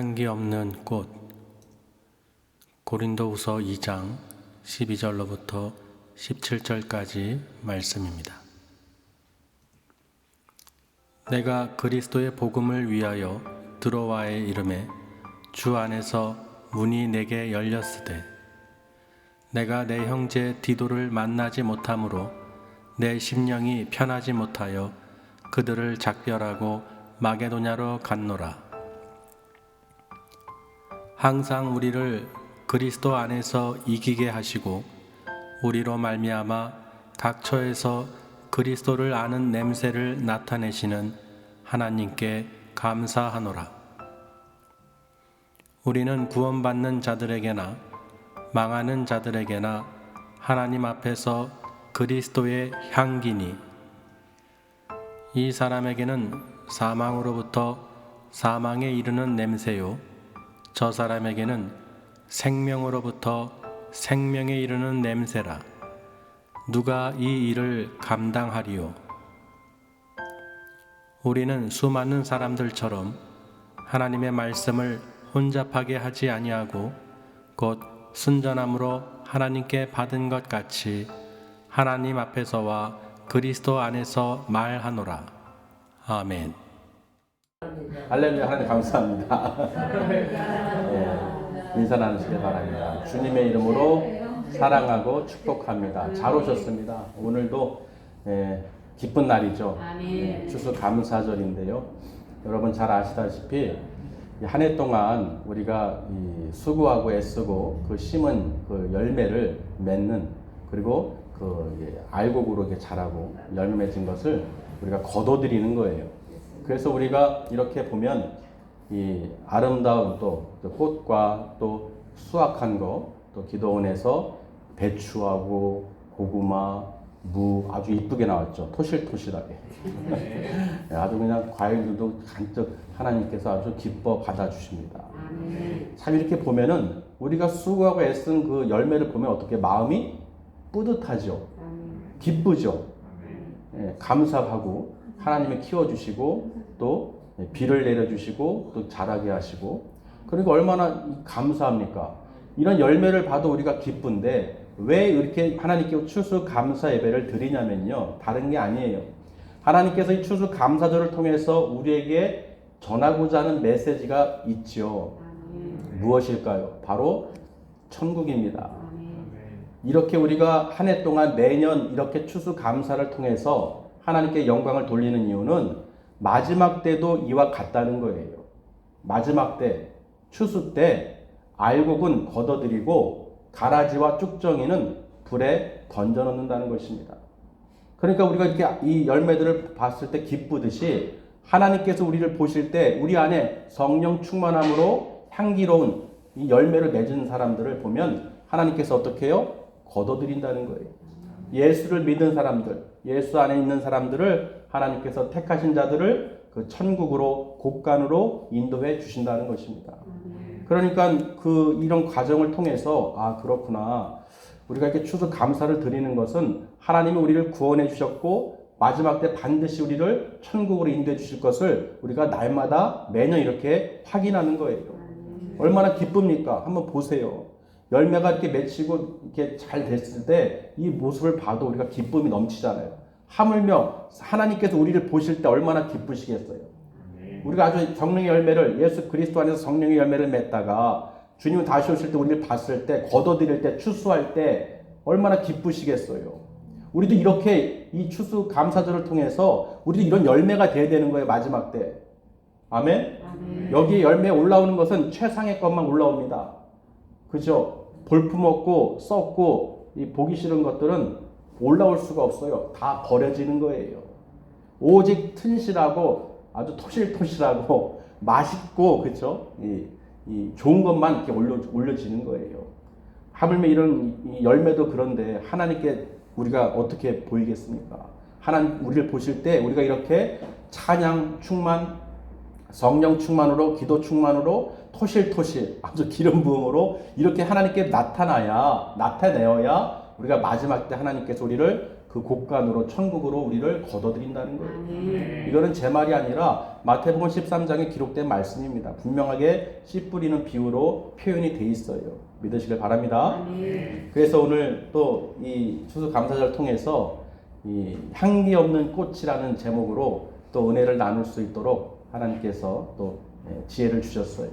향기 없는 꽃. 고린도후서 2장 12절로부터 17절까지 말씀입니다. 내가 그리스도의 복음을 위하여 드로아에 이름에 주 안에서 문이 내게 열렸으되 내가 내 형제 디도를 만나지 못함으로 내 심령이 편하지 못하여 그들을 작별하고 마게도냐로 갔노라. 항상 우리를 그리스도 안에서 이기게 하시고 우리로 말미암아 각 처에서 그리스도를 아는 냄새를 나타내시는 하나님께 감사하노라. 우리는 구원받는 자들에게나 망하는 자들에게나 하나님 앞에서 그리스도의 향기니 이 사람에게는 사망으로부터 사망에 이르는 냄새요 저 사람에게는 생명으로부터 생명에 이르는 냄새라. 누가 이 일을 감당하리요? 우리는 수많은 사람들처럼 하나님의 말씀을 혼잡하게 하지 아니하고 곧 순전함으로 하나님께 받은 것 같이 하나님 앞에서와 그리스도 안에서 말하노라. 아멘. 할렐루야. 하나님 감사합니다. 인사 나누시길 바랍니다. 주님의 이름으로 사랑하고 축복합니다. 잘 오셨습니다. 오늘도 기쁜 날이죠. 추수감사절인데요. 여러분 잘 아시다시피 한 해 동안 우리가 수고하고 애쓰고 그 심은 그 열매를 맺는, 그리고 그 알곡으로 이렇게 자라고 열매 맺은 것을 우리가 거둬들이는 거예요. 그래서 우리가 이렇게 보면 이 아름다운 또 꽃과 또 수확한 거, 또 기도원에서 배추하고 고구마, 무 아주 이쁘게 나왔죠. 토실토실하게. 아주 그냥 과일들도 간뜩 하나님께서 아주 기뻐 받아주십니다. 참 이렇게 보면은 우리가 수고하고 애쓴 그 열매를 보면 어떻게 마음이 뿌듯하죠. 기쁘죠. 감사하고 하나님이 키워주시고 또 비를 내려주시고 또 자라게 하시고, 그리고 얼마나 감사합니까? 이런 열매를 봐도 우리가 기쁜데 왜 이렇게 하나님께 추수감사 예배를 드리냐면요, 다른 게 아니에요. 하나님께서 이 추수감사절을 통해서 우리에게 전하고자 하는 메시지가 있죠. 무엇일까요? 바로 천국입니다. 이렇게 우리가 한 해 동안 매년 이렇게 추수감사를 통해서 하나님께 영광을 돌리는 이유는 마지막 때도 이와 같다는 거예요. 마지막 때, 추수 때 알곡은 걷어들이고 가라지와 쭉정이는 불에 던져놓는다는 것입니다. 그러니까 우리가 이렇게 이 열매들을 봤을 때 기쁘듯이 하나님께서 우리를 보실 때 우리 안에 성령 충만함으로 향기로운 이 열매를 맺은 사람들을 보면 하나님께서 어떻게 해요? 걷어들인다는 거예요. 예수를 믿은 사람들, 예수 안에 있는 사람들을 하나님께서 택하신 자들을 그 천국으로, 곳간으로 인도해 주신다는 것입니다. 그러니까 이런 과정을 통해서 그렇구나. 우리가 이렇게 추수감사를 드리는 것은 하나님이 우리를 구원해 주셨고 마지막 때 반드시 우리를 천국으로 인도해 주실 것을 우리가 날마다 매년 이렇게 확인하는 거예요. 얼마나 기쁩니까? 한번 보세요. 열매가 이렇게 맺히고 이렇게 잘 됐을 때 이 모습을 봐도 우리가 기쁨이 넘치잖아요. 하물며 하나님께서 우리를 보실 때 얼마나 기쁘시겠어요. 우리가 아주 성령의 열매를, 예수 그리스도 안에서 성령의 열매를 맺다가 주님은 다시 오실 때 우리를 봤을 때, 거둬들일 때, 추수할 때 얼마나 기쁘시겠어요. 우리도 이렇게 이 추수 감사절을 통해서 우리도 이런 열매가 돼야 되는 거예요. 마지막 때. 아멘? 여기에 열매 올라오는 것은 최상의 것만 올라옵니다. 그죠? 볼품없고 썩고 이 보기 싫은 것들은 올라올 수가 없어요. 다 버려지는 거예요. 오직 튼실하고 아주 토실토실하고 맛있고, 그렇죠? 이 좋은 것만 이렇게 올려지는 거예요. 하물며 이런 이 열매도 그런데 하나님께 우리가 어떻게 보이겠습니까? 하나님 우리를 보실 때 우리가 이렇게 찬양 충만, 성령 충만으로, 기도 충만으로, 토실토실 아주 기름 부음으로 이렇게 하나님께 나타내어야 우리가 마지막 때 하나님께서 우리를 그 곳간으로 천국으로 우리를 거둬들인다는 거예요. 이거는 제 말이 아니라 마태복음 13장에 기록된 말씀입니다. 분명하게 씨 뿌리는 비유로 표현이 돼 있어요. 믿으시길 바랍니다. 그래서 오늘 또 이 추수감사절을 통해서 이 향기 없는 꽃이라는 제목으로 또 은혜를 나눌 수 있도록 하나님께서 또 지혜를 주셨어요.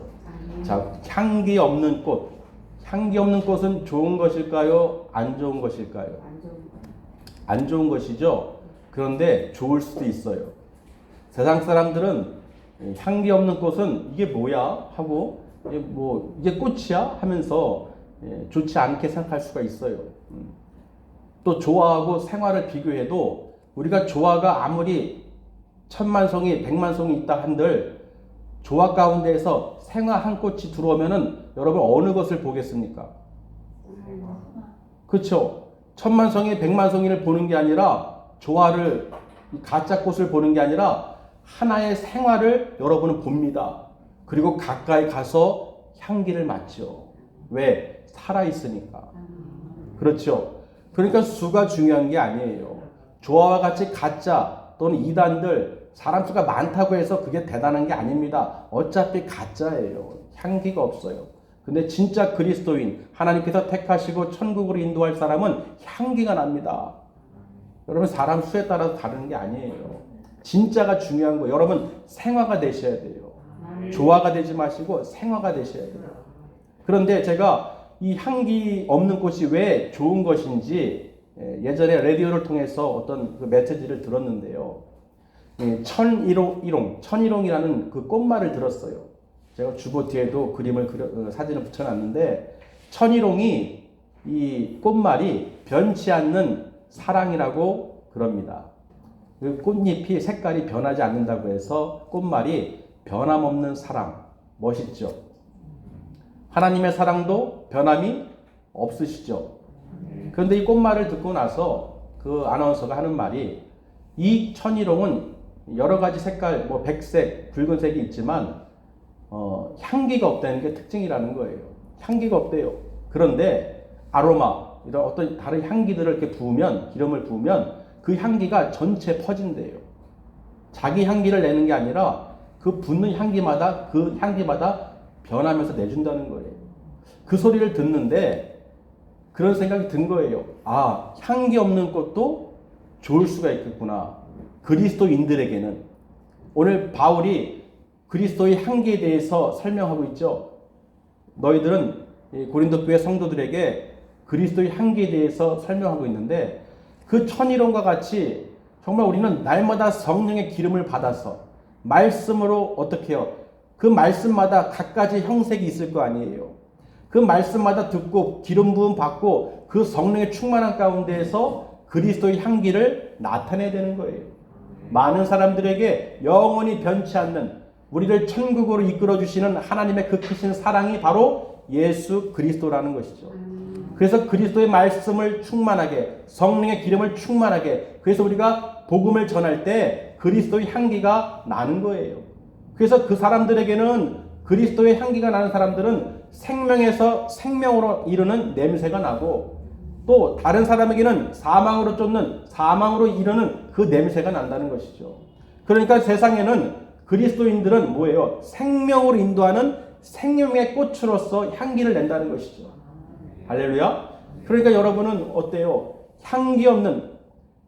자, 향기 없는 꽃. 향기 없는 꽃은 좋은 것일까요? 안 좋은 것일까요? 안 좋은 것이죠. 그런데 좋을 수도 있어요. 세상 사람들은 향기 없는 꽃은 이게 뭐야? 하고 이게 꽃이야? 하면서 좋지 않게 생각할 수가 있어요. 또 조화하고 생화를 비교해도 우리가 조화가 아무리 1000만송이 100만송이 있다 한들 조화 가운데에서 생화 한 꽃이 들어오면은 여러분 어느 것을 보겠습니까? 그렇죠? 1000만송이 100만송이를 보는 게 아니라 조화를 가짜 꽃을 보는 게 아니라 하나의 생화를 여러분은 봅니다. 그리고 가까이 가서 향기를 맡죠. 왜? 살아있으니까. 그렇죠? 그러니까 수가 중요한 게 아니에요. 조화와 같이 가짜 또는 이단들 사람 수가 많다고 해서 그게 대단한 게 아닙니다. 어차피 가짜예요. 향기가 없어요. 근데 진짜 그리스도인 하나님께서 택하시고 천국으로 인도할 사람은 향기가 납니다. 여러분 사람 수에 따라서 다른 게 아니에요. 진짜가 중요한 거예요. 여러분 생화가 되셔야 돼요. 조화가 되지 마시고 생화가 되셔야 돼요. 그런데 제가 이 향기 없는 꽃이 왜 좋은 것인지 예전에 라디오를 통해서 어떤 그 메시지를 들었는데요. 천일홍이라는 그 꽃말을 들었어요. 제가 주보 뒤에도 사진을 붙여놨는데 천일홍이 이 꽃말이 변치 않는 사랑이라고 그럽니다. 그 꽃잎이 색깔이 변하지 않는다고 해서 꽃말이 변함없는 사랑. 멋있죠? 하나님의 사랑도 변함이 없으시죠? 그런데 이 꽃말을 듣고 나서 그 아나운서가 하는 말이 이 천일홍은 여러 가지 색깔, 뭐 백색, 붉은색이 있지만 향기가 없다는 게 특징이라는 거예요. 향기가 없대요. 그런데 아로마, 이런 어떤 다른 향기들을 이렇게 부으면, 기름을 부으면 그 향기가 전체 퍼진대요. 자기 향기를 내는 게 아니라 그 붓는 향기마다 그 향기마다 변하면서 내준다는 거예요. 그 소리를 듣는데 그런 생각이 든 거예요. 아, 향기 없는 꽃도 좋을 수가 있겠구나. 그리스도인들에게는. 오늘 바울이 그리스도의 향기에 대해서 설명하고 있죠. 너희들은 고린도 교회 성도들에게 그리스도의 향기에 대해서 설명하고 있는데 그 천일홍과 같이 정말 우리는 날마다 성령의 기름을 받아서 말씀으로 어떻게 해요? 그 말씀마다 각가지 형색이 있을 거 아니에요. 그 말씀마다 듣고 기름 부음 받고 그 성령의 충만한 가운데에서 그리스도의 향기를 나타내야 되는 거예요. 많은 사람들에게 영원히 변치 않는 우리를 천국으로 이끌어 주시는 하나님의 그 크신 사랑이 바로 예수 그리스도라는 것이죠. 그래서 그리스도의 말씀을 충만하게 성령의 기름을 충만하게 그래서 우리가 복음을 전할 때 그리스도의 향기가 나는 거예요. 그래서 그 사람들에게는 그리스도의 향기가 나는 사람들은 생명에서 생명으로 이르는 냄새가 나고 또 다른 사람에게는 사망으로 쫓는 사망으로 이르는 그 냄새가 난다는 것이죠. 그러니까 세상에는 그리스도인들은 뭐예요? 생명으로 인도하는 생명의 꽃으로서 향기를 낸다는 것이죠. 할렐루야. 그러니까 여러분은 어때요? 향기 없는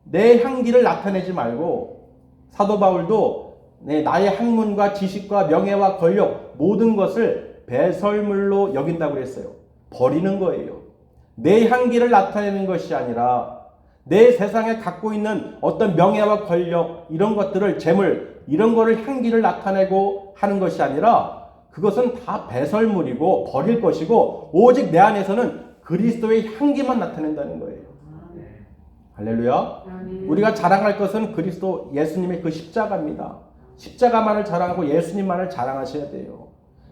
내 향기를 나타내지 말고 사도 바울도 나의 학문과 지식과 명예와 권력 모든 것을 배설물로 여긴다고 그랬어요. 버리는 거예요. 내 향기를 나타내는 것이 아니라 내 세상에 갖고 있는 어떤 명예와 권력 이런 것들을 재물 이런 거를 향기를 나타내고 하는 것이 아니라 그것은 다 배설물이고 버릴 것이고 오직 내 안에서는 그리스도의 향기만 나타낸다는 거예요. 할렐루야. 우리가 자랑할 것은 그리스도 예수님의 그 십자가입니다. 십자가만을 자랑하고 예수님만을 자랑하셔야 돼요.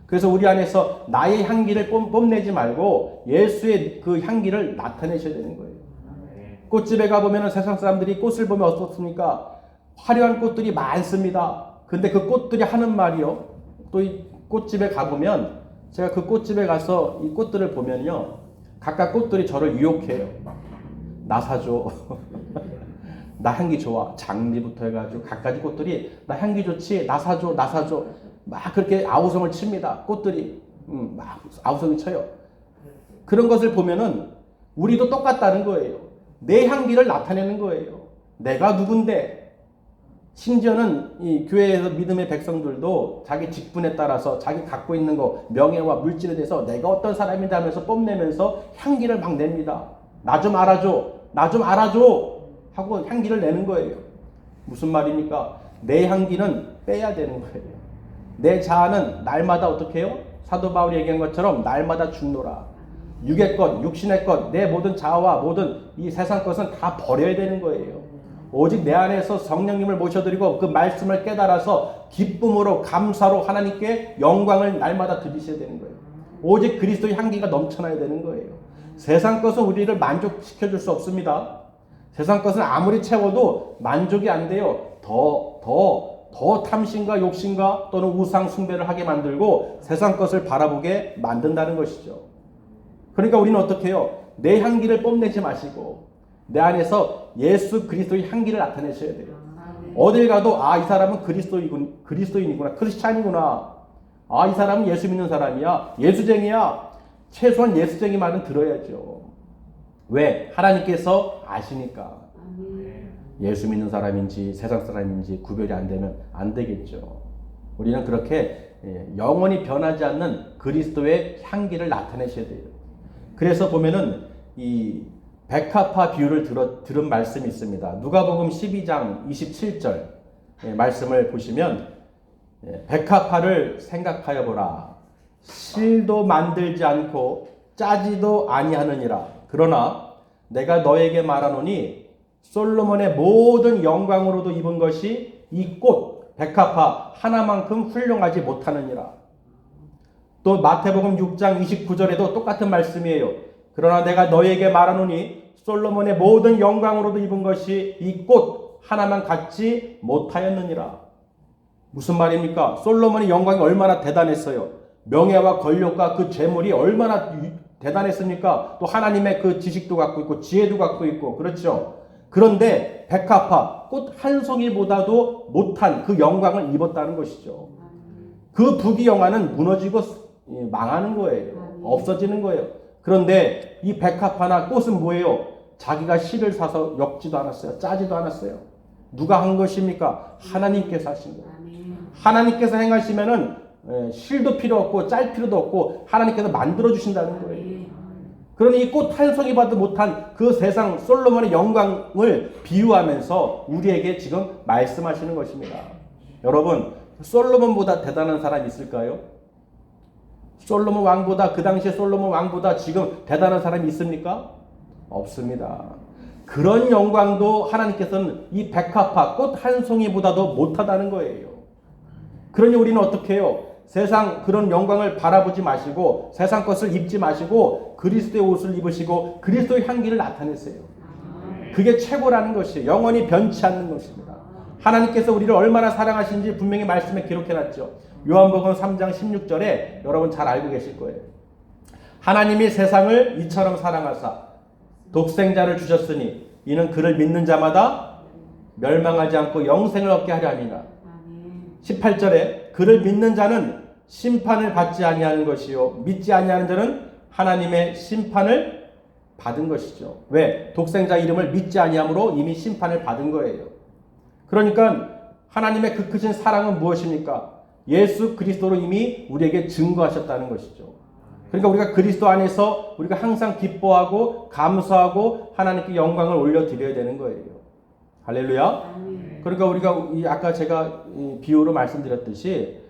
그래서 우리 안에서 나의 향기를 뽐내지 말고 예수의 그 향기를 나타내셔야 되는 거예요. 꽃집에 가보면 세상 사람들이 꽃을 보면 어떻습니까? 화려한 꽃들이 많습니다. 근데 그 꽃들이 하는 말이요. 또 이 꽃집에 가보면 제가 그 꽃집에 가서 이 꽃들을 보면요. 각각 꽃들이 저를 유혹해요. 나 사줘. 나 향기 좋아. 장미부터 해가지고 갖가지 꽃들이 나 향기 좋지. 나 사줘. 나 사줘. 막 그렇게 아우성을 칩니다. 꽃들이 막 아우성을 쳐요. 그런 것을 보면은 우리도 똑같다는 거예요. 내 향기를 나타내는 거예요. 내가 누군데? 심지어는 이 교회에서 믿음의 백성들도 자기 직분에 따라서 자기 갖고 있는 거, 명예와 물질에 대해서 내가 어떤 사람이다 하면서 뽐내면서 향기를 막 냅니다. 나 좀 알아줘. 나 좀 알아줘. 하고 향기를 내는 거예요. 무슨 말입니까? 내 향기는 빼야 되는 거예요. 내 자아는 날마다 어떻게 해요? 사도 바울이 얘기한 것처럼 날마다 죽노라. 육의 것, 육신의 것, 내 모든 자아와 모든 이 세상 것은 다 버려야 되는 거예요. 오직 내 안에서 성령님을 모셔드리고 그 말씀을 깨달아서 기쁨으로 감사로 하나님께 영광을 날마다 드리셔야 되는 거예요. 오직 그리스도의 향기가 넘쳐나야 되는 거예요. 세상 것은 우리를 만족시켜줄 수 없습니다. 세상 것은 아무리 채워도 만족이 안 돼요. 더 탐심과 욕심과 또는 우상 숭배를 하게 만들고 세상 것을 바라보게 만든다는 것이죠. 그러니까 우리는 어떻게 해요? 내 향기를 뽐내지 마시고 내 안에서 예수 그리스도의 향기를 나타내셔야 돼요. 어딜 가도 이 사람은 그리스도인이구나. 크리스찬이구나. 이 사람은 예수 믿는 사람이야. 예수쟁이야. 최소한 예수쟁이 말은 들어야죠. 왜? 하나님께서 아시니까. 예수 믿는 사람인지 세상 사람인지 구별이 안 되면 안 되겠죠. 우리는 그렇게 영원히 변하지 않는 그리스도의 향기를 나타내셔야 돼요. 그래서 보면은 이 백합화 비유를 들은 말씀이 있습니다. 누가복음 12장 27절 말씀을 보시면 백합화를 생각하여 보라. 실도 만들지 않고 짜지도 아니하느니라. 그러나 내가 너에게 말하노니 솔로몬의 모든 영광으로도 입은 것이 이 꽃 백합화 하나만큼 훌륭하지 못하느니라. 또 마태복음 6장 29절에도 똑같은 말씀이에요. 그러나 내가 너에게 말하노니 솔로몬의 모든 영광으로도 입은 것이 이 꽃 하나만 같지 못하였느니라. 무슨 말입니까? 솔로몬의 영광이 얼마나 대단했어요. 명예와 권력과 그 재물이 얼마나 대단했습니까? 또 하나님의 그 지식도 갖고 있고 지혜도 갖고 있고 그렇죠. 그런데 백합화 꽃 한 송이보다도 못한 그 영광을 입었다는 것이죠. 그 부귀영화는 무너지고 망하는 거예요. 없어지는 거예요. 그런데 이 백합화나 꽃은 뭐예요? 자기가 씨를 사서 엮지도 않았어요. 짜지도 않았어요. 누가 한 것입니까? 하나님께서 하신 거예요. 하나님께서 행하시면은 실도 필요 없고 짤 필요도 없고 하나님께서 만들어 주신다는 거예요. 그러니 이 꽃 한 송이봐도 못한 그 세상 솔로몬의 영광을 비유하면서 우리에게 지금 말씀하시는 것입니다. 여러분, 솔로몬보다 대단한 사람이 있을까요? 솔로몬 왕보다, 그 당시에 솔로몬 왕보다 지금 대단한 사람이 있습니까? 없습니다. 그런 영광도 하나님께서는 이 백합화 꽃 한 송이보다도 못하다는 거예요. 그러니 우리는 어떻게 해요? 세상 그런 영광을 바라보지 마시고 세상 것을 입지 마시고 그리스도의 옷을 입으시고 그리스도의 향기를 나타내세요. 그게 최고라는 것이에요. 영원히 변치 않는 것입니다. 하나님께서 우리를 얼마나 사랑하신지 분명히 말씀에 기록해놨죠. 요한복음 3장 16절에 여러분 잘 알고 계실 거예요. 하나님이 세상을 이처럼 사랑하사 독생자를 주셨으니 이는 그를 믿는 자마다 멸망하지 않고 영생을 얻게 하려 함이라. 18절에 그를 믿는 자는 심판을 받지 아니하는 것이요 믿지 아니하는 자는 하나님의 심판을 받은 것이죠. 왜? 독생자 이름을 믿지 아니함으로 이미 심판을 받은 거예요. 그러니까 하나님의 그 크신 사랑은 무엇입니까? 예수 그리스도로 이미 우리에게 증거하셨다는 것이죠. 그러니까 우리가 그리스도 안에서 우리가 항상 기뻐하고 감사하고 하나님께 영광을 올려드려야 되는 거예요. 할렐루야. 그러니까 우리가 아까 제가 비유로 말씀드렸듯이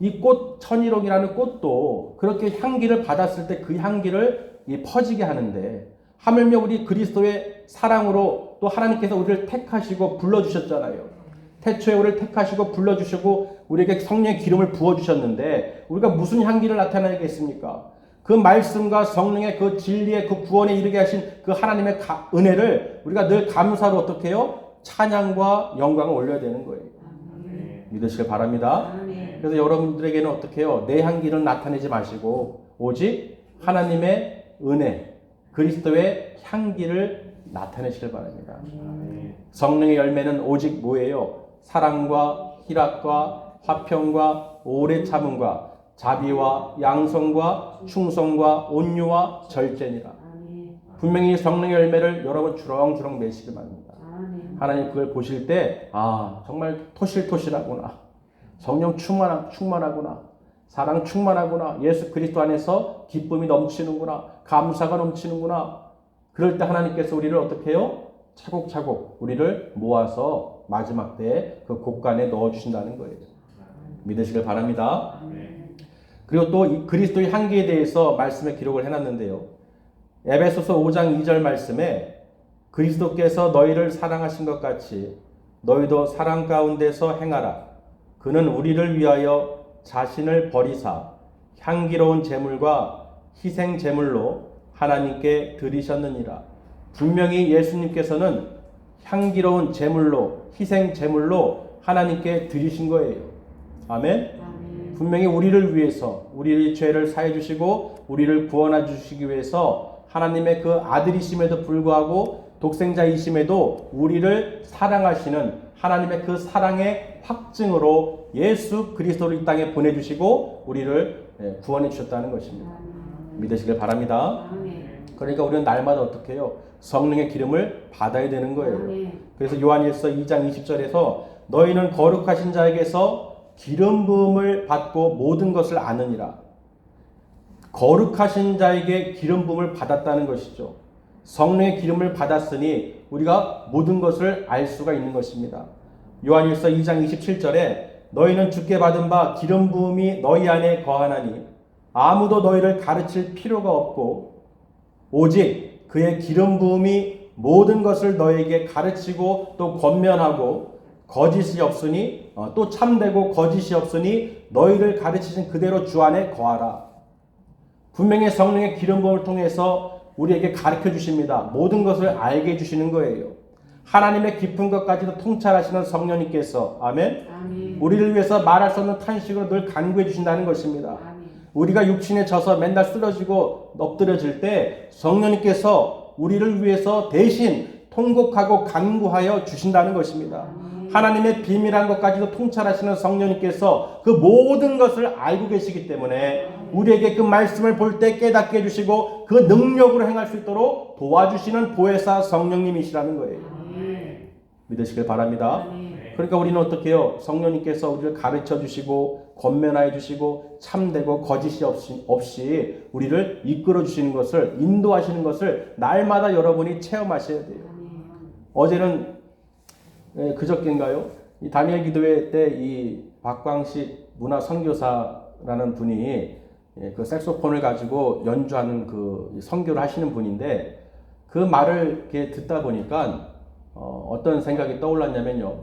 이 꽃 천일홍이라는 꽃도 그렇게 향기를 받았을 때 그 향기를 퍼지게 하는데 하물며 우리 그리스도의 사랑으로 또 하나님께서 우리를 택하시고 불러주셨잖아요. 태초에 우리를 택하시고 불러주시고 우리에게 성령의 기름을 부어주셨는데 우리가 무슨 향기를 나타내겠습니까? 그 말씀과 성령의 그 진리의 그 구원에 이르게 하신 그 하나님의 은혜를 우리가 늘 감사로 어떻게 해요? 찬양과 영광을 올려야 되는 거예요. 믿으시길 바랍니다. 그래서 여러분들에게는 어떻게 해요? 내 향기를 나타내지 마시고 오직 하나님의 은혜, 그리스도의 향기를 나타내시길 바랍니다. 성령의 열매는 오직 뭐예요? 사랑과 희락과 화평과 오래 참음과 자비와 양성과 충성과 온유와 절제니라. 분명히 성령의 열매를 여러분 주렁주렁 매시길 바랍니다. 하나님 그걸 보실 때 정말 토실토실하구나. 성령 충만하구나. 사랑 충만하구나. 예수 그리스도 안에서 기쁨이 넘치는구나. 감사가 넘치는구나. 그럴 때 하나님께서 우리를 어떻게 해요? 차곡차곡 우리를 모아서 마지막 때에 그 곳간에 넣어주신다는 거예요. 믿으시길 바랍니다. 그리고 또 이 그리스도의 향기에 대해서 말씀에 기록을 해놨는데요. 에베소서 5장 2절 말씀에 그리스도께서 너희를 사랑하신 것 같이 너희도 사랑 가운데서 행하라. 그는 우리를 위하여 자신을 버리사 향기로운 제물과 희생 제물로 하나님께 드리셨느니라. 분명히 예수님께서는 향기로운 제물로 희생 제물로 하나님께 드리신 거예요. 아멘. 분명히 우리를 위해서 우리의 죄를 사해 주시고 우리를 구원해 주시기 위해서 하나님의 그 아들이심에도 불구하고 독생자이심에도 우리를 사랑하시는 하나님의 그 사랑의 확증으로 예수 그리스도를 이 땅에 보내주시고 우리를 구원해 주셨다는 것입니다. 믿으시길 바랍니다. 그러니까 우리는 날마다 어떻게 해요? 성령의 기름을 받아야 되는 거예요. 그래서 요한일서 2장 20절에서 너희는 거룩하신 자에게서 기름 부음을 받고 모든 것을 아느니라. 거룩하신 자에게 기름 부음을 받았다는 것이죠. 성령의 기름을 받았으니 우리가 모든 것을 알 수가 있는 것입니다. 요한일서 2장 27절에 너희는 주께 받은 바 기름 부음이 너희 안에 거하나니 아무도 너희를 가르칠 필요가 없고 오직 그의 기름 부음이 모든 것을 너희에게 가르치고 또 권면하고 거짓이 없으니 또 참되고 거짓이 없으니 너희를 가르치신 그대로 주 안에 거하라. 분명히 성령의 기름 부음을 통해서 우리에게 가르쳐 주십니다. 모든 것을 알게 해주시는 거예요. 하나님의 깊은 것까지도 통찰하시는 성령님께서 아멘. 우리를 위해서 말할 수 없는 탄식으로 늘 간구해 주신다는 것입니다. 우리가 육신에 져서 맨날 쓰러지고 엎드려질 때 성령님께서 우리를 위해서 대신 통곡하고 간구하여 주신다는 것입니다. 하나님의 비밀한 것까지도 통찰하시는 성령님께서 그 모든 것을 알고 계시기 때문에 우리에게 그 말씀을 볼 때 깨닫게 해주시고 그 능력으로 행할 수 있도록 도와주시는 보혜사 성령님이시라는 거예요. 믿으시길 바랍니다. 그러니까 우리는 어떻게 해요? 성령님께서 우리를 가르쳐 주시고 권면하여 주시고 참되고 거짓이 없이 우리를 이끌어 주시는 것을 인도하시는 것을 날마다 여러분이 체험하셔야 돼요. 어제는 그저께인가요? 이 다니엘 기도회 때 이 박광식 문화 선교사라는 분이 그 색소폰을 가지고 연주하는 그 선교를 하시는 분인데 그 말을 이렇게 듣다 보니까 어떤 생각이 떠올랐냐면요.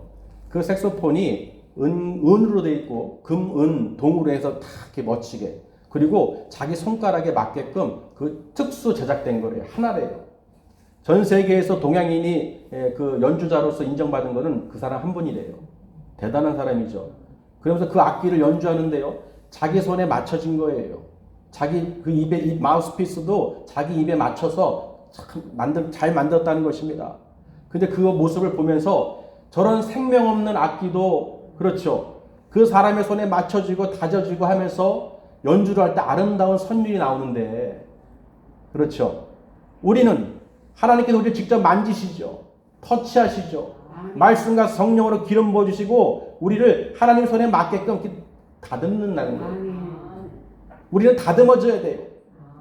그 색소폰이 은으로 되어 있고 금, 은, 동으로 해서 다 이렇게 멋지게 그리고 자기 손가락에 맞게끔 그 특수 제작된 거래요. 하나래요. 전 세계에서 동양인이 그 연주자로서 인정받은 거는 그 사람 한 분이래요. 대단한 사람이죠. 그러면서 그 악기를 연주하는데요. 자기 손에 맞춰진 거예요. 자기 그 입에, 이 마우스피스도 자기 입에 맞춰서 잘 만들었다는 것입니다. 근데 그 모습을 보면서 저런 생명 없는 악기도 그렇죠. 그 사람의 손에 맞춰지고 다져지고 하면서 연주를 할 때 아름다운 선율이 나오는데 그렇죠. 우리는 하나님께서 우리를 직접 만지시죠. 터치하시죠. 말씀과 성령으로 기름 부어주시고 우리를 하나님 손에 맞게끔 다듬는다는 거예요. 우리는 다듬어져야 돼요.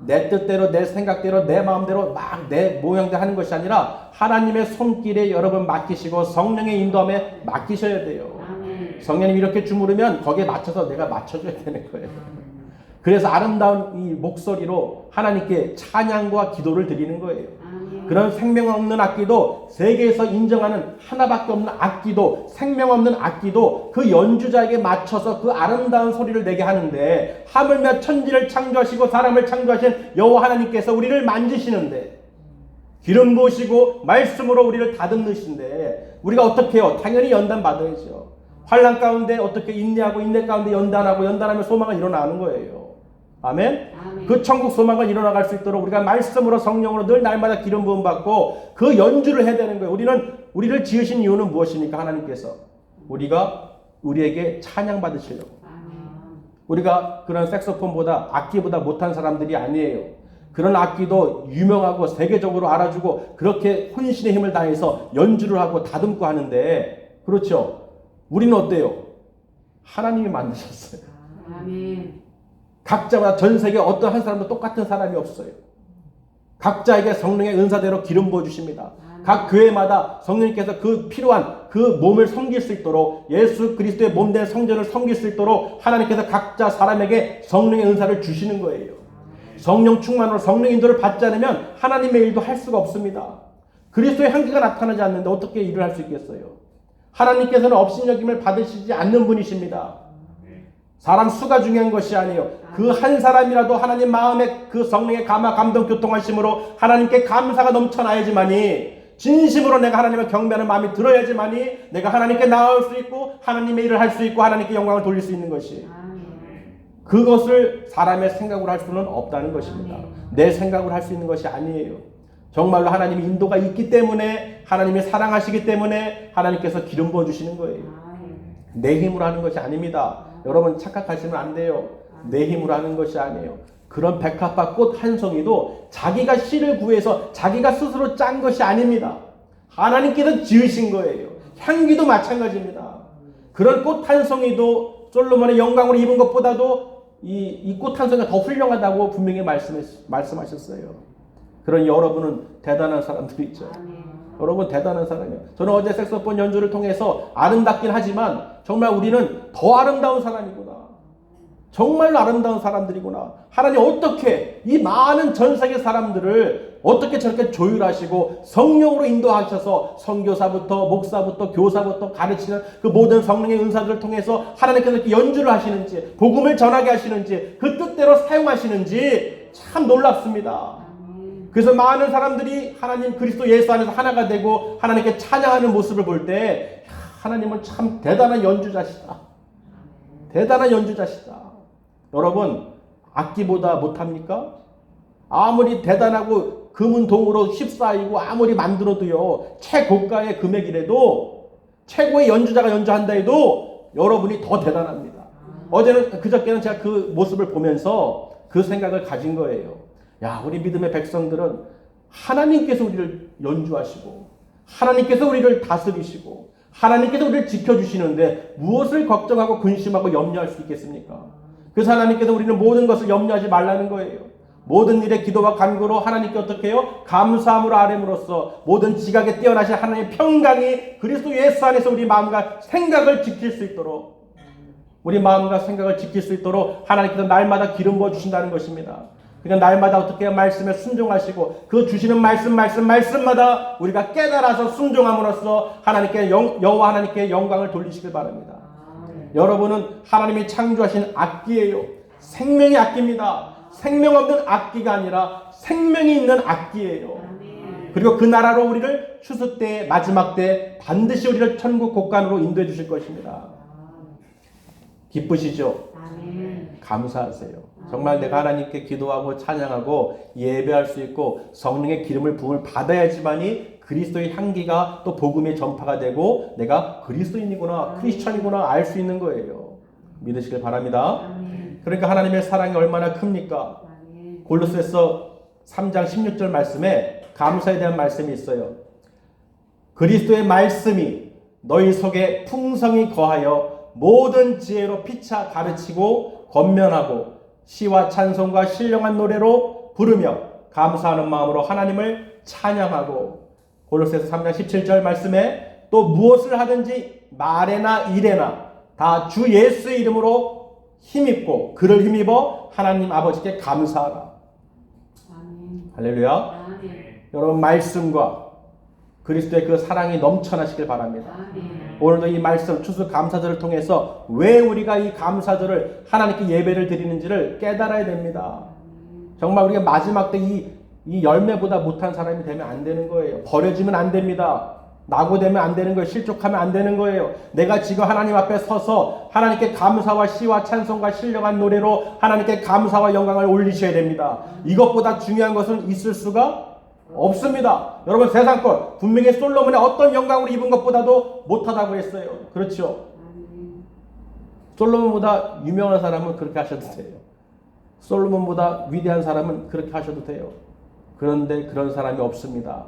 내 뜻대로 내 생각대로 내 마음대로 막 내 모양대로 하는 것이 아니라 하나님의 손길에 여러분 맡기시고 성령의 인도함에 맡기셔야 돼요. 성령님이 이렇게 주무르면 거기에 맞춰서 내가 맞춰줘야 되는 거예요. 그래서 아름다운 이 목소리로 하나님께 찬양과 기도를 드리는 거예요. 그런 생명 없는 악기도 세계에서 인정하는 하나밖에 없는 악기도 생명 없는 악기도 그 연주자에게 맞춰서 그 아름다운 소리를 내게 하는데 하물며 천지를 창조하시고 사람을 창조하신 여호와 하나님께서 우리를 만지시는데 기름 부으시고 말씀으로 우리를 다듬으신데 우리가 어떻게 해요? 당연히 연단 받아야죠. 환난 가운데 어떻게 인내하고 인내 가운데 연단하고 연단하면 소망은 일어나는 거예요. 아멘? 그 천국 소망을 이뤄나갈 수 있도록 우리가 말씀으로 성령으로 늘 날마다 기름 부음 받고 그 연주를 해야 되는 거예요. 우리를 지으신 이유는 무엇입니까? 하나님께서 우리에게 찬양 받으시려고. 우리가 그런 색소폰보다 악기보다 못한 사람들이 아니에요. 그런 악기도 유명하고 세계적으로 알아주고 그렇게 혼신의 힘을 다해서 연주를 하고 다듬고 하는데, 그렇죠? 우리는 어때요? 하나님이 만드셨어요. 아멘. 각자마다 전 세계 어떤 한 사람도 똑같은 사람이 없어요. 각자에게 성령의 은사대로 기름 부어주십니다. 각 교회마다 성령님께서 그 필요한 그 몸을 섬길 수 있도록, 예수 그리스도의 몸된 성전을 섬길 수 있도록 하나님께서 각자 사람에게 성령의 은사를 주시는 거예요. 성령 충만으로 성령 인도를 받지 않으면 하나님의 일도 할 수가 없습니다. 그리스도의 향기가 나타나지 않는데 어떻게 일을 할 수 있겠어요? 하나님께서는 업신여김을 받으시지 않는 분이십니다. 사람 수가 중요한 것이 아니에요. 그 한 사람이라도 하나님 마음에 그 성령의 감화 감동 교통하심으로 하나님께 감사가 넘쳐나야지만이, 진심으로 내가 하나님을 경배하는 마음이 들어야지만이 내가 하나님께 나아올 수 있고 하나님의 일을 할 수 있고 하나님께 영광을 돌릴 수 있는 것이, 그것을 사람의 생각으로 할 수는 없다는 것입니다. 내 생각으로 할 수 있는 것이 아니에요. 정말로 하나님의 인도가 있기 때문에, 하나님이 사랑하시기 때문에 하나님께서 기름 부어주시는 거예요. 내 힘으로 하는 것이 아닙니다. 여러분 착각하시면 안 돼요. 내 힘으로 하는 것이 아니에요. 그런 백합화 꽃 한 송이도 자기가 씨를 구해서 자기가 스스로 짠 것이 아닙니다. 하나님께서 지으신 거예요. 향기도 마찬가지입니다. 그런 꽃 한 송이도 솔로몬의 영광으로 입은 것보다도 이 꽃 한 송이가 더 훌륭하다고 분명히 말씀하셨어요. 그런 여러분은 대단한 사람들이죠. 여러분 대단한 사람이에요. 저는 어제 색소폰 연주를 통해서 아름답긴 하지만 정말 우리는 더 아름다운 사람이구나. 정말로 아름다운 사람들이구나. 하나님 어떻게 이 많은 전 세계 사람들을 어떻게 저렇게 조율하시고 성령으로 인도하셔서 선교사부터 목사부터 교사부터 가르치는 그 모든 성령의 은사들을 통해서 하나님께서 이렇게 연주를 하시는지, 복음을 전하게 하시는지, 그 뜻대로 사용하시는지 참 놀랍습니다. 그래서 많은 사람들이 하나님 그리스도 예수 안에서 하나가 되고 하나님께 찬양하는 모습을 볼 때 하나님은 참 대단한 연주자시다. 대단한 연주자시다. 여러분 악기보다 못합니까? 아무리 대단하고 금은동으로 휩싸이고 아무리 만들어도요, 최고가의 금액이라도 최고의 연주자가 연주한다 해도 여러분이 더 대단합니다. 그저께는 제가 그 모습을 보면서 그 생각을 가진 거예요. 야, 우리 믿음의 백성들은 하나님께서 우리를 연주하시고 하나님께서 우리를 다스리시고 하나님께서 우리를 지켜주시는데 무엇을 걱정하고 근심하고 염려할 수 있겠습니까? 그래서 하나님께서 우리는 모든 것을 염려하지 말라는 거예요. 모든 일에 기도와 간구로 하나님께 어떻게 해요? 감사함으로 아뢰므로써 모든 지각에 뛰어나신 하나님의 평강이 그리스도 예수 안에서 우리 마음과 생각을 지킬 수 있도록, 우리 마음과 생각을 지킬 수 있도록 하나님께서 날마다 기름 부어 주신다는 것입니다. 그러니까 날마다 어떻게 해요? 말씀에 순종하시고 그 주시는 말씀마다 우리가 깨달아서 순종함으로써 하나님께 여호와 하나님께 영광을 돌리시길 바랍니다. 여러분은 하나님이 창조하신 악기예요. 생명의 악기입니다. 생명 없는 악기가 아니라 생명이 있는 악기예요. 그리고 그 나라로 우리를 추수 때 마지막 때 반드시 우리를 천국 곳간으로 인도해 주실 것입니다. 기쁘시죠? 감사하세요. 정말 내가 하나님께 기도하고 찬양하고 예배할 수 있고 성령의 기름을 부음을 받아야지만이 그리스도의 향기가 또 복음의 전파가 되고 내가 그리스도인이구나, 크리스천이구나 알 수 있는 거예요. 믿으시길 바랍니다. 그러니까 하나님의 사랑이 얼마나 큽니까? 골로새서 3장 16절 말씀에 감사에 대한 말씀이 있어요. 그리스도의 말씀이 너희 속에 풍성히 거하여 모든 지혜로 피차 가르치고 권면하고 시와 찬송과 신령한 노래로 부르며 감사하는 마음으로 하나님을 찬양하고, 골로새서 3장 17절 말씀에 또 무엇을 하든지 말에나 일에나 다 주 예수의 이름으로 힘입고 그를 힘입어 하나님 아버지께 감사하라. 아멘. 할렐루야. 아멘. 여러분 말씀과 그리스도의 그 사랑이 넘쳐나시길 바랍니다. 아멘. 오늘도 이 말씀 추수 감사절을 통해서 왜 우리가 이 감사절을 하나님께 예배를 드리는지를 깨달아야 됩니다. 정말 우리가 마지막 때 이 열매보다 못한 사람이 되면 안 되는 거예요. 버려지면 안 됩니다. 낙오되면 안 되는 거예요. 실족하면 안 되는 거예요. 내가 지금 하나님 앞에 서서 하나님께 감사와 시와 찬송과 신령한 노래로 하나님께 감사와 영광을 올리셔야 됩니다. 이것보다 중요한 것은 있을 수가 없습니다. 여러분 세상 것 분명히 솔로몬의 어떤 영광을 입은 것보다도 못하다고 했어요. 그렇죠? 솔로몬보다 유명한 사람은 그렇게 하셔도 돼요. 솔로몬보다 위대한 사람은 그렇게 하셔도 돼요. 그런데 그런 사람이 없습니다.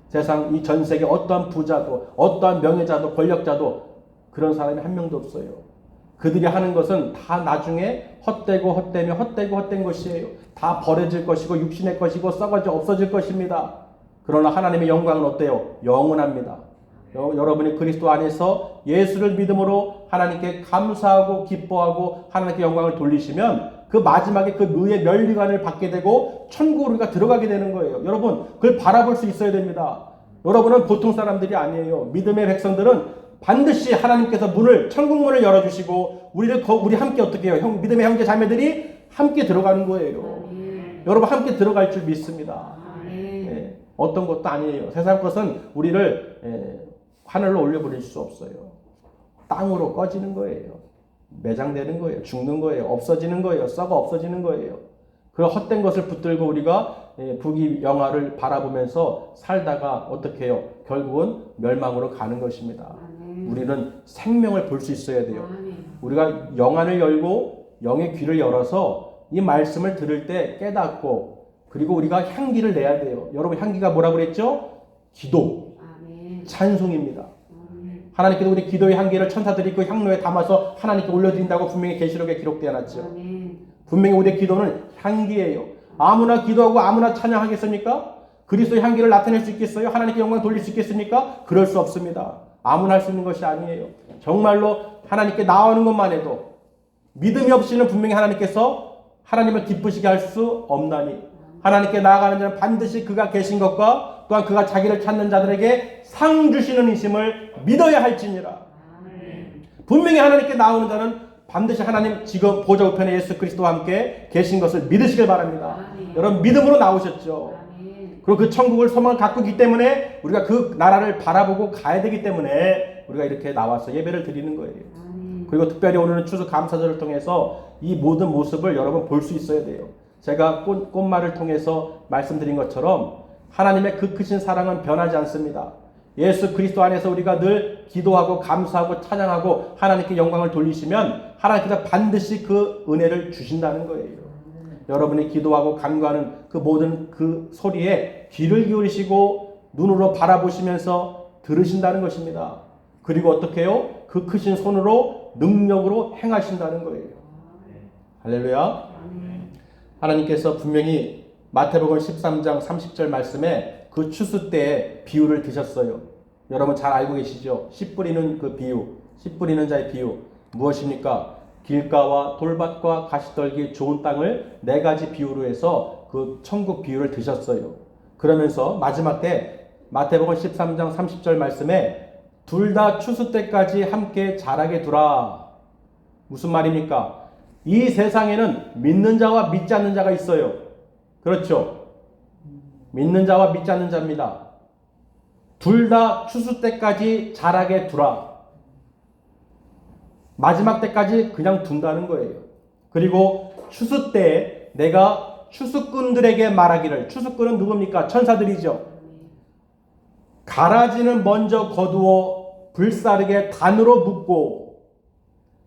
세상 이 전 세계 어떠한 부자도 어떠한 명예자도 권력자도 그런 사람이 한 명도 없어요. 그들이 하는 것은 다 나중에 헛되고 헛되며 헛되고 헛된 것이에요. 다 버려질 것이고 육신의 것이고 썩어져 없어질 것입니다. 그러나 하나님의 영광은 어때요? 영원합니다. 여러분이 그리스도 안에서 예수를 믿음으로 하나님께 감사하고 기뻐하고 하나님께 영광을 돌리시면 그 마지막에 그 의의 멸류관을 받게 되고 천국으로 우리가 들어가게 되는 거예요. 여러분 그걸 바라볼 수 있어야 됩니다. 여러분은 보통 사람들이 아니에요. 믿음의 백성들은 반드시 하나님께서 문을 천국 문을 열어주시고 우리 함께 어떻게 해요? 믿음의 형제 자매들이 함께 들어가는 거예요. 여러분 함께 들어갈 줄 믿습니다. 네, 어떤 것도 아니에요. 세상 것은 우리를 하늘로 올려버릴 수 없어요. 땅으로 꺼지는 거예요. 매장되는 거예요. 죽는 거예요. 없어지는 거예요. 썩어 없어지는 거예요. 그 헛된 것을 붙들고 우리가 부귀영화를 바라보면서 살다가 어떻게 해요? 결국은 멸망으로 가는 것입니다. 우리는 생명을 볼 수 있어야 돼요. 우리가 영안을 열고 영의 귀를 열어서 이 말씀을 들을 때 깨닫고 그리고 우리가 향기를 내야 돼요. 여러분 향기가 뭐라고 그랬죠? 기도, 찬송입니다. 하나님께서 우리 기도의 향기를 천사들이 그 향로에 담아서 하나님께 올려드린다고 분명히 계시록에 기록되어 놨죠. 분명히 우리의 기도는 향기예요. 아무나 기도하고 아무나 찬양하겠습니까? 그리스도의 향기를 나타낼 수 있겠어요? 하나님께 영광 돌릴 수 있겠습니까? 그럴 수 없습니다. 아무나 할 수 있는 것이 아니에요. 정말로 하나님께 나오는 것만 해도 믿음이 없이는 분명히 하나님께서 하나님을 기쁘시게 할 수 없나니 하나님께 나아가는 자는 반드시 그가 계신 것과 또한 그가 자기를 찾는 자들에게 상 주시는 이심을 믿어야 할지니라. 분명히 하나님께 나오는 자는 반드시 하나님 지금 보좌 우편에 예수 그리스도와 함께 계신 것을 믿으시길 바랍니다. 여러분 믿음으로 나오셨죠. 그리고 그 천국을 소망을 갖고 있기 때문에 우리가 그 나라를 바라보고 가야 되기 때문에 우리가 이렇게 나와서 예배를 드리는 거예요. 그리고 특별히 오늘은 추수 감사절을 통해서 이 모든 모습을 여러분 볼 수 있어야 돼요. 제가 꽃말을 통해서 말씀드린 것처럼 하나님의 그 크신 사랑은 변하지 않습니다. 예수 그리스도 안에서 우리가 늘 기도하고 감사하고 찬양하고 하나님께 영광을 돌리시면 하나님께서 반드시 그 은혜를 주신다는 거예요. 여러분이 기도하고 간구하는 그 모든 그 소리에 귀를 기울이시고 눈으로 바라보시면서 들으신다는 것입니다. 그리고 어떻게 해요? 그 크신 손으로 능력으로 행하신다는 거예요. 할렐루야. 하나님께서 분명히 마태복음 13장 30절 말씀에 그 추수 때의 비유를 드셨어요. 여러분 잘 알고 계시죠? 씨 뿌리는 그 비유, 씨 뿌리는 자의 비유 무엇입니까? 길가와 돌밭과 가시떨기 좋은 땅을 네 가지 비유로 해서 그 천국 비유를 드셨어요. 그러면서 마지막 때 마태복음 13장 30절 말씀에 둘 다 추수 때까지 함께 자라게 두라. 무슨 말입니까? 이 세상에는 믿는 자와 믿지 않는 자가 있어요. 그렇죠? 믿는 자와 믿지 않는 자입니다. 둘 다 추수 때까지 자라게 두라. 마지막 때까지 그냥 둔다는 거예요. 그리고 추수 때 내가 추수꾼들에게 말하기를, 추수꾼은 누굽니까? 천사들이죠. 가라지는 먼저 거두어 불사르게 단으로 묶고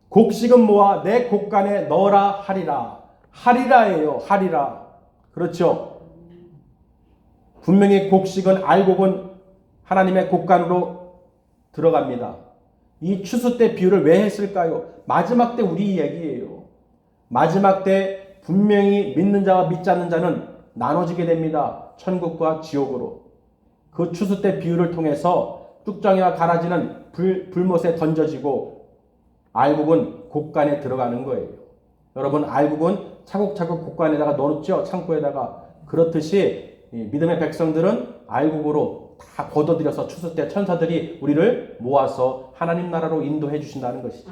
곡식은 모아 내 곡간에 넣어라 하리라. 하리라예요. 하리라. 그렇죠. 분명히 곡식은 알곡은 하나님의 곡간으로 들어갑니다. 이 추수 때 비유를 왜 했을까요? 마지막 때 우리 얘기예요. 마지막 때 분명히 믿는 자와 믿지 않는 자는 나눠지게 됩니다. 천국과 지옥으로. 그 추수 때 비유를 통해서 뚝정이와 가라지는 불못에 던져지고 알곡은 곡간에 들어가는 거예요. 여러분 알곡은 차곡차곡 곡간에다가 넣었죠. 창고에다가. 그렇듯이 믿음의 백성들은 알곡으로 다 걷어들여서 추수 때 천사들이 우리를 모아서 하나님 나라로 인도해 주신다는 것이죠.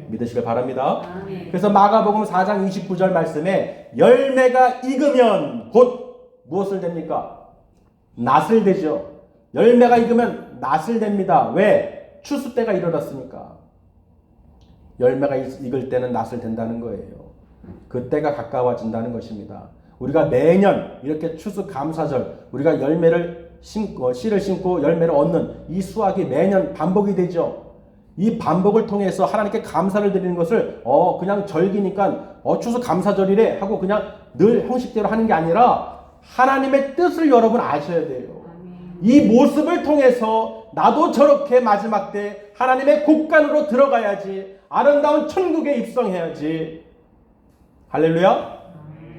믿으시길 바랍니다. 그래서 마가복음 4장 29절 말씀에 열매가 익으면 곧 무엇을 됩니까? 낫을 되죠. 열매가 익으면 낫을 냅니다. 왜? 추수 때가 이르렀으니까. 열매가 익을 때는 낫을 된다는 거예요. 그 때가 가까워진다는 것입니다. 우리가 매년 이렇게 추수감사절, 우리가 열매를 씨를 심고 열매를 얻는 이 수확이 매년 반복이 되죠. 이 반복을 통해서 하나님께 감사를 드리는 것을 그냥 절기니까 추수감사절이래 하고 그냥 늘 형식대로 하는 게 아니라 하나님의 뜻을 여러분 아셔야 돼요. 이 모습을 통해서 나도 저렇게 마지막 때 하나님의 곳간으로 들어가야지, 아름다운 천국에 입성해야지. 할렐루야.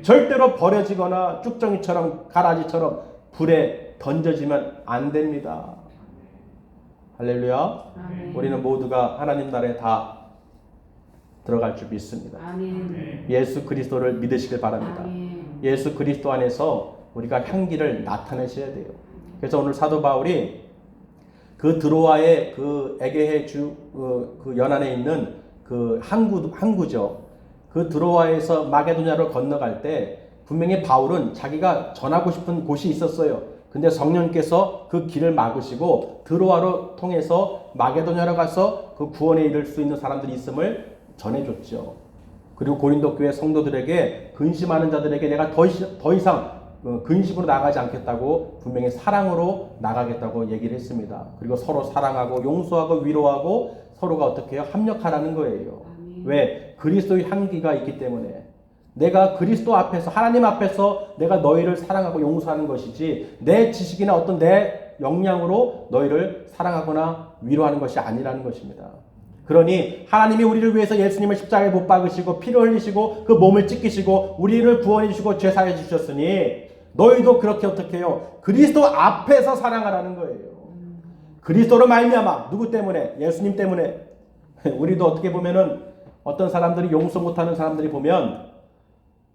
절대로 버려지거나 쭉정이처럼 가라지처럼 불에 던져지면 안 됩니다. 할렐루야. 아멘. 우리는 모두가 하나님 나라에 다 들어갈 줄 믿습니다. 아멘. 예수 그리스도를 믿으시길 바랍니다. 아멘. 예수 그리스도 안에서 우리가 향기를 나타내셔야 돼요. 그래서 오늘 사도 바울이 그 드로아의 그 에게해 그 연안에 있는 그 항구죠. 그 드로아에서 마게도냐로 건너갈 때 분명히 바울은 자기가 전하고 싶은 곳이 있었어요. 근데 성령께서 그 길을 막으시고 드로아로 통해서 마게도냐로 가서 그 구원에 이를 수 있는 사람들이 있음을 전해줬죠. 그리고 고린도 교회 성도들에게 근심하는 자들에게 내가 더 이상 근심으로 나가지 않겠다고 분명히 사랑으로 나가겠다고 얘기를 했습니다. 그리고 서로 사랑하고 용서하고 위로하고 서로가 어떻게 해요? 합력하라는 거예요. 왜? 그리스도의 향기가 있기 때문에. 내가 그리스도 앞에서, 하나님 앞에서 내가 너희를 사랑하고 용서하는 것이지 내 지식이나 어떤 내 역량으로 너희를 사랑하거나 위로하는 것이 아니라는 것입니다. 그러니 하나님이 우리를 위해서 예수님을 십자가에 못 박으시고 피를 흘리시고 그 몸을 찢기시고 우리를 구원해 주시고 죄 사해 주셨으니 너희도 그렇게 어떻게 해요? 그리스도 앞에서 사랑하라는 거예요. 그리스도로 말미암아. 누구 때문에? 예수님 때문에. 우리도 어떻게 보면은 어떤 사람들이 용서 못하는 사람들이 보면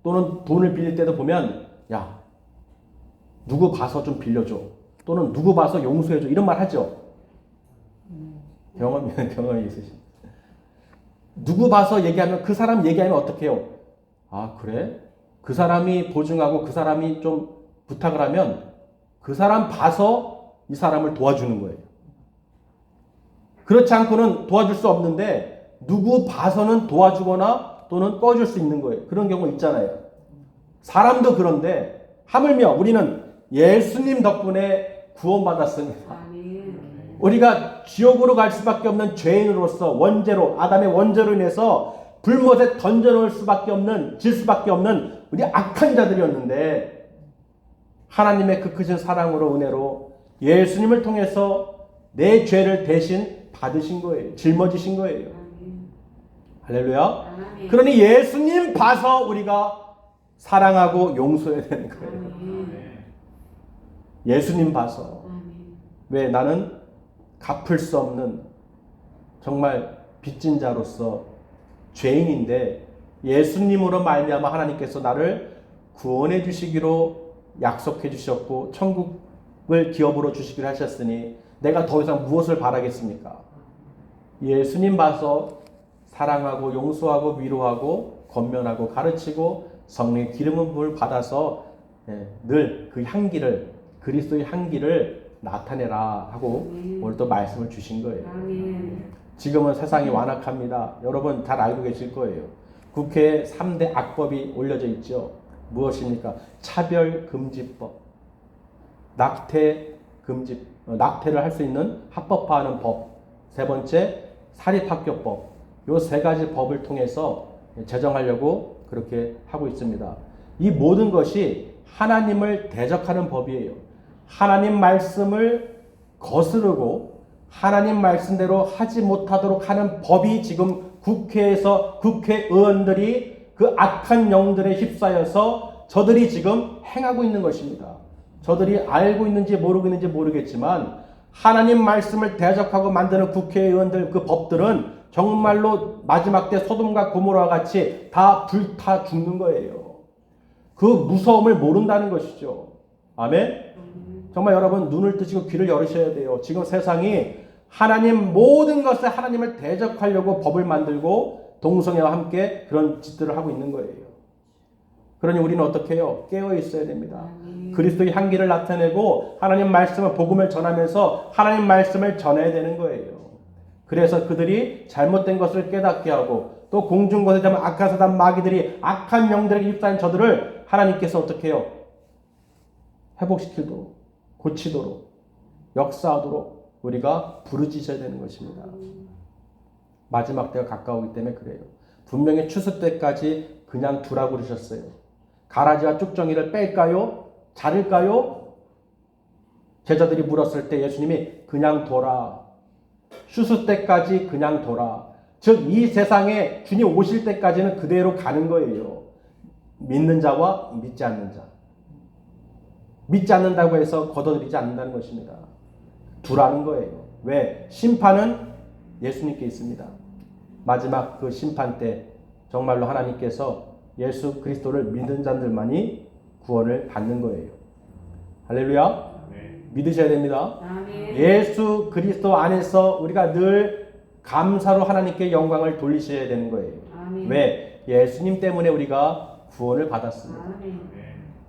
또는 돈을 빌릴 때도 보면 야 누구 봐서 좀 빌려줘 또는 누구 봐서 용서해줘 이런 말 하죠. 경험이 있으신. 누구 봐서 얘기하면 그 사람 얘기하면 어떻게 해요? 아 그래? 그 사람이 보증하고 그 사람이 좀 부탁을 하면 그 사람 봐서 이 사람을 도와주는 거예요. 그렇지 않고는 도와줄 수 없는데 누구 봐서는 도와주거나 또는 꺼줄 수 있는 거예요. 그런 경우 있잖아요. 사람도 그런데 하물며 우리는 예수님 덕분에 구원받았습니다. 아멘. 우리가 지옥으로 갈 수밖에 없는 죄인으로서 원죄로 아담의 원죄로 인해서 불못에 던져놓을 수밖에 없는 질 수밖에 없는 우리 악한 자들이었는데 하나님의 그 크신 사랑으로 은혜로 예수님을 통해서 내 죄를 대신 받으신 거예요. 짊어지신 거예요. 할렐루야. 아멘. 그러니 예수님 봐서 우리가 사랑하고 용서해야 되는 거예요. 아멘. 예수님 봐서. 아멘. 왜? 나는 갚을 수 없는 정말 빚진 자로서 죄인인데 예수님으로 말미암아 하나님께서 나를 구원해 주시기로 약속해 주셨고 천국을 기업으로 주시기로 하셨으니 내가 더 이상 무엇을 바라겠습니까? 예수님 봐서 사랑하고 용서하고 위로하고 권면하고 가르치고 성령의 기름은 부을 받아서 늘 그 향기를 그리스도의 향기를 나타내라 하고 오늘 또 말씀을 주신 거예요. 아멘. 지금은 세상이 완악합니다. 여러분 잘 알고 계실 거예요. 국회에 3대 악법이 올려져 있죠. 무엇입니까? 차별금지법, 낙태를 할 수 있는 합법화하는 법, 세 번째 사립학교법. 이 세 가지 법을 통해서 제정하려고 그렇게 하고 있습니다. 이 모든 것이 하나님을 대적하는 법이에요. 하나님 말씀을 거스르고 하나님 말씀대로 하지 못하도록 하는 법이 지금 국회에서 국회의원들이 그 악한 영들에 휩싸여서 저들이 지금 행하고 있는 것입니다. 저들이 알고 있는지 모르고 있는지 모르겠지만 하나님 말씀을 대적하고 만드는 국회의원들 그 법들은 정말로 마지막 때 소돔과 고모라와 같이 다 불타 죽는 거예요. 그 무서움을 모른다는 것이죠. 아멘? 정말 여러분 눈을 뜨시고 귀를 열으셔야 돼요. 지금 세상이 하나님 모든 것에 하나님을 대적하려고 법을 만들고 동성애와 함께 그런 짓들을 하고 있는 거예요. 그러니 우리는 어떻게 해요? 깨어 있어야 됩니다. 아멘. 그리스도의 향기를 나타내고 하나님 말씀을 복음을 전하면서 하나님 말씀을 전해야 되는 거예요. 그래서 그들이 잘못된 것을 깨닫게 하고 또 공중곳에 잡은 악한 사단 마귀들이 악한 영들에게 휩싸인 저들을 하나님께서 어떻게 해요? 회복시키도록 고치도록 역사하도록 우리가 부르짖어야 되는 것입니다. 마지막 때가 가까우기 때문에 그래요. 분명히 추수 때까지 그냥 두라고 그러셨어요. 가라지와 쭉정이를 뺄까요? 자를까요? 제자들이 물었을 때 예수님이 그냥 둬라. 추수 때까지 그냥 둬라. 즉 이 세상에 주님 오실 때까지는 그대로 가는 거예요. 믿는 자와 믿지 않는 자. 믿지 않는다고 해서 걷어들이지 않는다는 것입니다. 두라는 거예요. 왜? 심판은 예수님께 있습니다. 마지막 그 심판 때 정말로 하나님께서 예수 그리스도를 믿는 자들만이 구원을 받는 거예요. 할렐루야. 믿으셔야 됩니다. 아멘. 예수 그리스도 안에서 우리가 늘 감사로 하나님께 영광을 돌리셔야 되는 거예요. 아멘. 왜? 예수님 때문에 우리가 구원을 받았습니다. 아멘.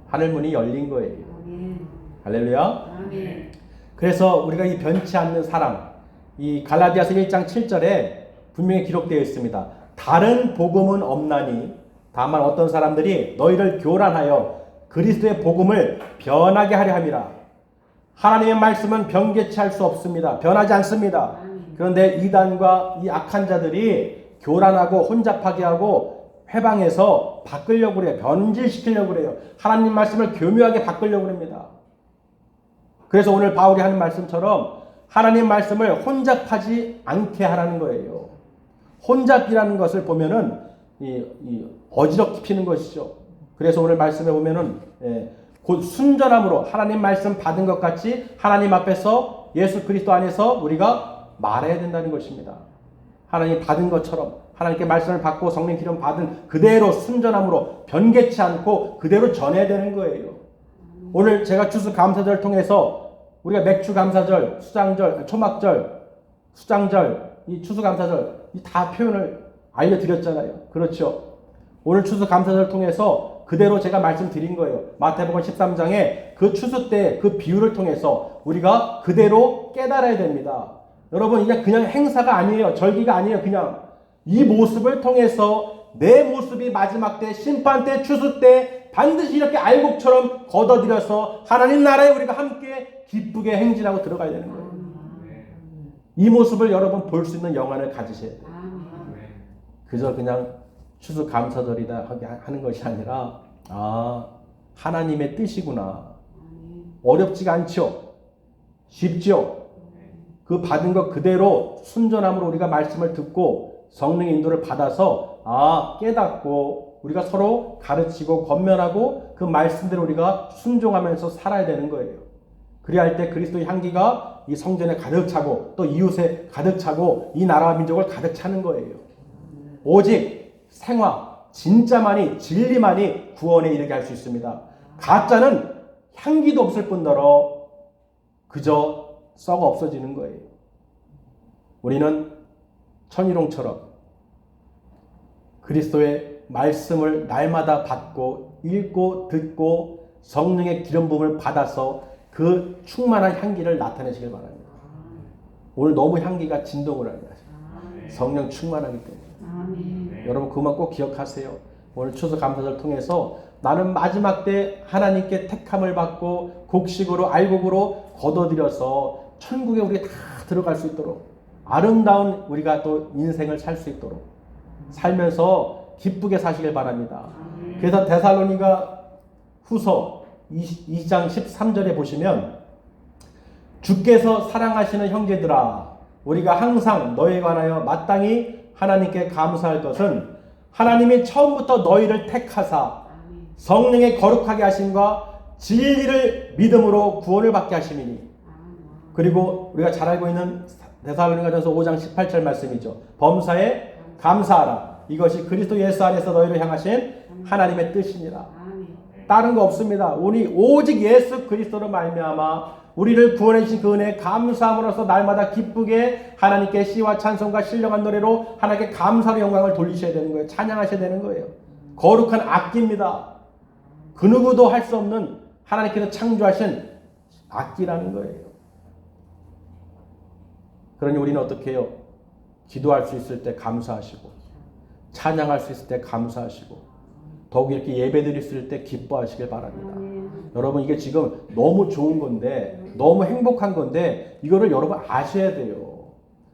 하늘문이 열린 거예요. 아멘. 할렐루야. 아멘. 그래서 우리가 이 변치 않는 사랑, 이 갈라디아서 1장 7절에 분명히 기록되어 있습니다. 다른 복음은 없나니 다만 어떤 사람들이 너희를 교란하여 그리스도의 복음을 변하게 하려 함이라. 하나님의 말씀은 변개치 할 수 없습니다. 변하지 않습니다. 그런데 이단과 이 악한 자들이 교란하고 혼잡하게 하고 회방해서 바꾸려고 그래요. 변질시키려고 그래요. 하나님 말씀을 교묘하게 바꾸려고 합니다. 그래서 오늘 바울이 하는 말씀처럼 하나님 말씀을 혼잡하지 않게 하라는 거예요. 혼잡이라는 것을 보면은 어지럽게 피는 것이죠. 그래서 오늘 말씀에 보면은 곧 순전함으로 하나님 말씀 받은 것 같이 하나님 앞에서 예수 그리스도 안에서 우리가 말해야 된다는 것입니다. 하나님 받은 것처럼 하나님께 말씀을 받고 성령 기름 받은 그대로 순전함으로 변개치 않고 그대로 전해야 되는 거예요. 오늘 제가 추수 감사절 통해서 우리가 맥주 감사절, 수장절, 초막절, 수장절, 이 추수 감사절 이 다 표현을 알려드렸잖아요. 그렇죠? 오늘 추수 감사절 통해서 그대로 제가 말씀드린 거예요. 마태복음 13장에 그 추수 때 그 비유를 통해서 우리가 그대로 깨달아야 됩니다. 여러분 이게 그냥 행사가 아니에요. 절기가 아니에요. 그냥 이 모습을 통해서 내 모습이 마지막 때 심판 때 추수 때 반드시 이렇게 알곡처럼 걷어들여서 하나님 나라에 우리가 함께 기쁘게 행진하고 들어가야 되는 거예요. 이 모습을 여러분 볼 수 있는 영안을 가지셔야 돼요. 그저 그냥 추수 감사절이다 하는 것이 아니라 하나님의 뜻이구나. 어렵지가 않죠. 쉽죠. 그 받은 것 그대로 순전함으로 우리가 말씀을 듣고 성령의 인도를 받아서 깨닫고 우리가 서로 가르치고 권면하고 그 말씀대로 우리가 순종하면서 살아야 되는 거예요. 그래야 할 때 그리스도의 향기가 이 성전에 가득 차고 또 이웃에 가득 차고 이 나라와 민족을 가득 차는 거예요. 오직 생화, 진짜만이 진리만이 구원에 이르게 할 수 있습니다. 가짜는 향기도 없을 뿐더러 그저 썩어 없어지는 거예요. 우리는 천일홍처럼 그리스도의 말씀을 날마다 받고 읽고 듣고 성령의 기름 부음을 받아서 그 충만한 향기를 나타내시길 바랍니다. 오늘 너무 향기가 진동을 합니다. 성령 충만하기 때문에. 여러분 그것만 꼭 기억하세요. 오늘 추수 감사절 통해서 나는 마지막 때 하나님께 택함을 받고 곡식으로 알곡으로 걷어들여서 천국에 우리가 다 들어갈 수 있도록 아름다운 우리가 또 인생을 살 수 있도록 살면서 기쁘게 사시길 바랍니다. 그래서 데살로니가 후서 2장 13절에 보시면 주께서 사랑하시는 형제들아 우리가 항상 너희에 관하여 마땅히 하나님께 감사할 것은 하나님이 처음부터 너희를 택하사 성령의 거룩하게 하심과 진리를 믿음으로 구원을 받게 하심이니. 그리고 우리가 잘 알고 있는 데살로니가전서 5장 18절 말씀이죠. 범사에 감사하라. 이것이 그리스도 예수 안에서 너희를 향하신 하나님의 뜻이니라. 다른 거 없습니다. 우리 오직 예수 그리스도로 말미암아 우리를 구원해 주신 그 은혜에 감사함으로써 날마다 기쁘게 하나님께 시와 찬송과 신령한 노래로 하나님께 감사로 영광을 돌리셔야 되는 거예요. 찬양하셔야 되는 거예요. 거룩한 악기입니다. 그 누구도 할 수 없는 하나님께서 창조하신 악기라는 거예요. 그러니 우리는 어떻게 해요? 기도할 수 있을 때 감사하시고 찬양할 수 있을 때 감사하시고 더욱 이렇게 예배 드릴 수 있을 때 기뻐하시길 바랍니다. 여러분 이게 지금 너무 좋은 건데 너무 행복한 건데 이거를 여러분 아셔야 돼요.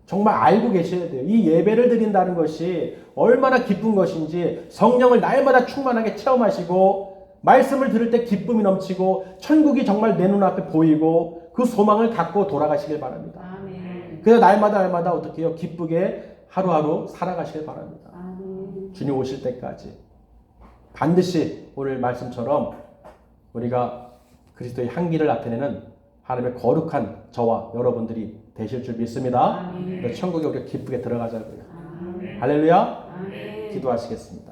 정말 알고 계셔야 돼요. 이 예배를 드린다는 것이 얼마나 기쁜 것인지 성령을 날마다 충만하게 체험하시고 말씀을 들을 때 기쁨이 넘치고 천국이 정말 내 눈앞에 보이고 그 소망을 갖고 돌아가시길 바랍니다. 아멘. 그래서 날마다 어떻게 해요? 기쁘게 하루하루 살아가시길 바랍니다. 아멘. 주님 오실 때까지 반드시 오늘 말씀처럼 우리가 그리스도의 향기를 나타내는 하나님의 거룩한 저와 여러분들이 되실 줄 믿습니다. 아멘. 그래서 천국에 우리가 기쁘게 들어가자고요. 아멘. 할렐루야. 아멘. 기도하시겠습니다.